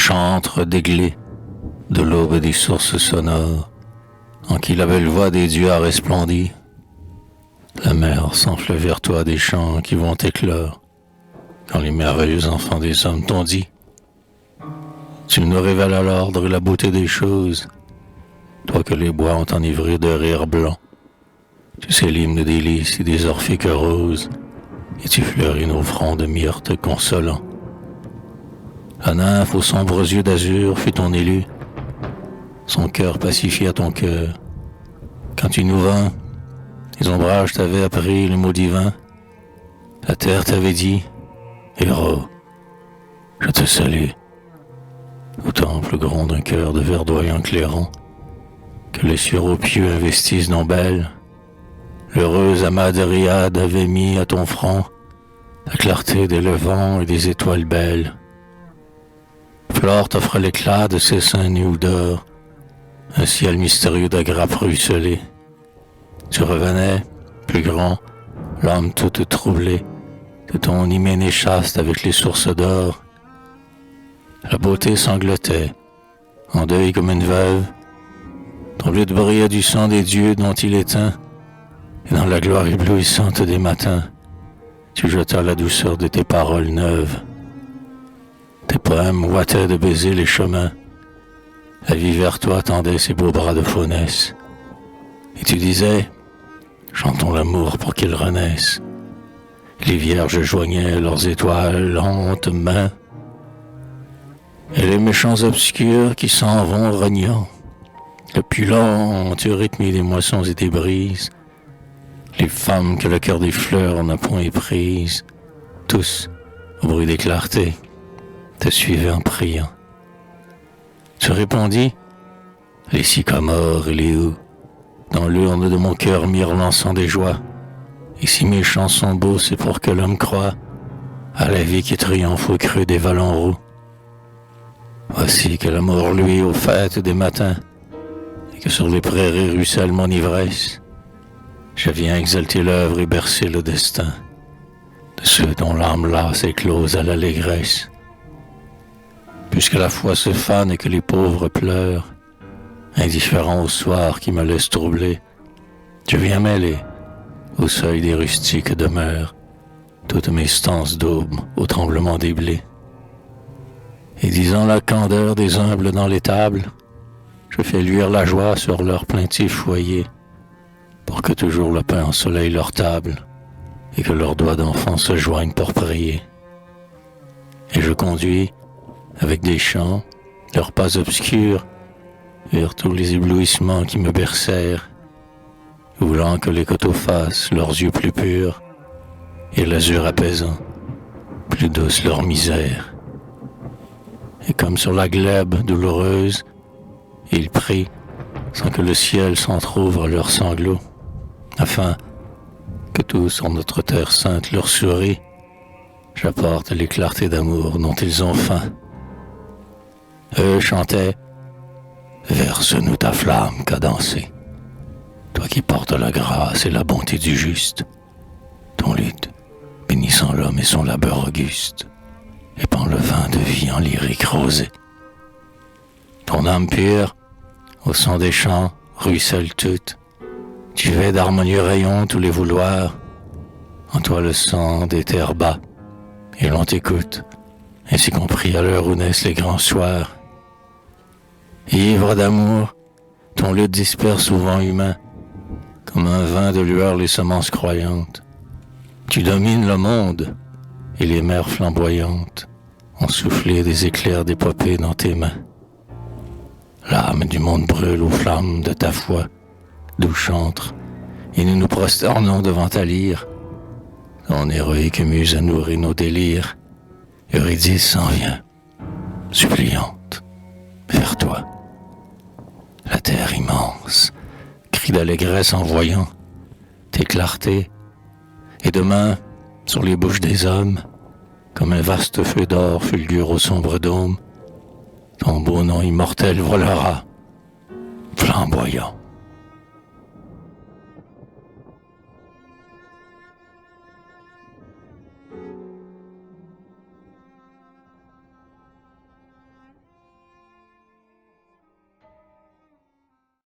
chantre déglé de l'aube des sources sonores, en qui la belle voix des dieux a resplendi. La mer s'enfle vers toi des chants qui vont éclore, quand les merveilleux enfants des hommes t'ont dit. Tu nous révèles à l'ordre la beauté des choses, toi que les bois ont enivré de rire blanc. Tu sais l'hymne des lys et des orphiques roses, et tu fleuris nos fronts de myrte consolants. La nymphe aux sombres yeux d'azur fut ton élu, son cœur pacifié à ton cœur. Quand tu nous vins, les ombrages t'avaient appris le mot divin. La terre t'avait dit, héros, je te salue. Au temple gronde un cœur de verdoyant clairon, que les sureaux pieux investissent non belle. L'heureuse Amadriade avait mis à ton front la clarté des levants et des étoiles belles. Flore t'offre l'éclat de ses seins nus d'or, un ciel mystérieux de grappes ruisselées. Tu revenais, plus grand, l'âme toute troublée, de ton hyménée chaste avec les sources d'or. La beauté sanglotait, en deuil comme une veuve. Ton luth brillait du sang des dieux dont il éteint, et dans la gloire éblouissante des matins, tu jetas la douceur de tes paroles neuves. Tes poèmes ouataient de baiser les chemins. La vie vers toi tendait ses beaux bras de faunesse. Et tu disais, chantons l'amour pour qu'il renaisse. Les vierges joignaient leurs étoiles lentes mains. Et les méchants obscurs qui s'en vont rognant. Le pulant, tu rythmé des moissons et des brises. Les femmes que le cœur des fleurs n'a point éprises. Tous, au bruit des clartés, te suivaient en priant. Tu répondis, les sycamores et les houx, dans l'urne de mon cœur mirent l'encens des joies. Et si mes chants sont beaux, c'est pour que l'homme croie à la vie qui triomphe au creux des vallons roux. Voici que l'amour luit aux fêtes des matins, et que sur les prairies ruisselle mon ivresse. Je viens exalter l'œuvre et bercer le destin de ceux dont l'âme lasse éclose à l'allégresse. Puisque la foi se fane et que les pauvres pleurent, indifférents au soir qui me laisse troubler, je viens mêler au seuil des rustiques demeures toutes mes stances d'aube au tremblement des blés. Et disant la candeur des humbles dans les tables, je fais luire la joie sur leur plaintif foyer, pour que toujours le pain ensoleille leur table et que leurs doigts d'enfants se joignent pour prier. Et je conduis, avec des chants, leurs pas obscurs, vers tous les éblouissements qui me bercèrent, voulant que les coteaux fassent leurs yeux plus purs et l'azur apaisant, plus douce leur misère. Et comme sur la glèbe douloureuse, ils prient sans que le ciel s'entr'ouvre à leurs sanglots, afin que tout sur notre terre sainte leur sourit, j'apporte les clartés d'amour dont ils ont faim. Eux chantaient, verse-nous ta flamme cadencée, toi qui portes la grâce et la bonté du juste, ton luth bénissant l'homme et son labeur auguste, épand le vin de vie en lyrique rosée. Ton âme pure, au son des chants, ruisselle toute, tu fais d'harmonieux rayons tous les vouloirs, en toi le sang des terres bat, et l'on t'écoute, ainsi compris à l'heure où naissent les grands soirs. Ivre d'amour, ton luth disperse au vent humain, comme un vin de lueur les semences croyantes. Tu domines le monde, et les mers flamboyantes ont soufflé des éclairs d'épopée dans tes mains. L'âme du monde brûle aux flammes de ta foi, d'où chantre, et nous nous prosternons devant ta lyre. Ton héroïque muse a nourri nos délires. Eurydice s'en vient, suppliante, vers toi. La terre immense crie d'allégresse en voyant tes clartés, et demain, sur les bouches des hommes, comme un vaste feu d'or fulgure au sombre dôme, ton beau nom immortel volera, flamboyant.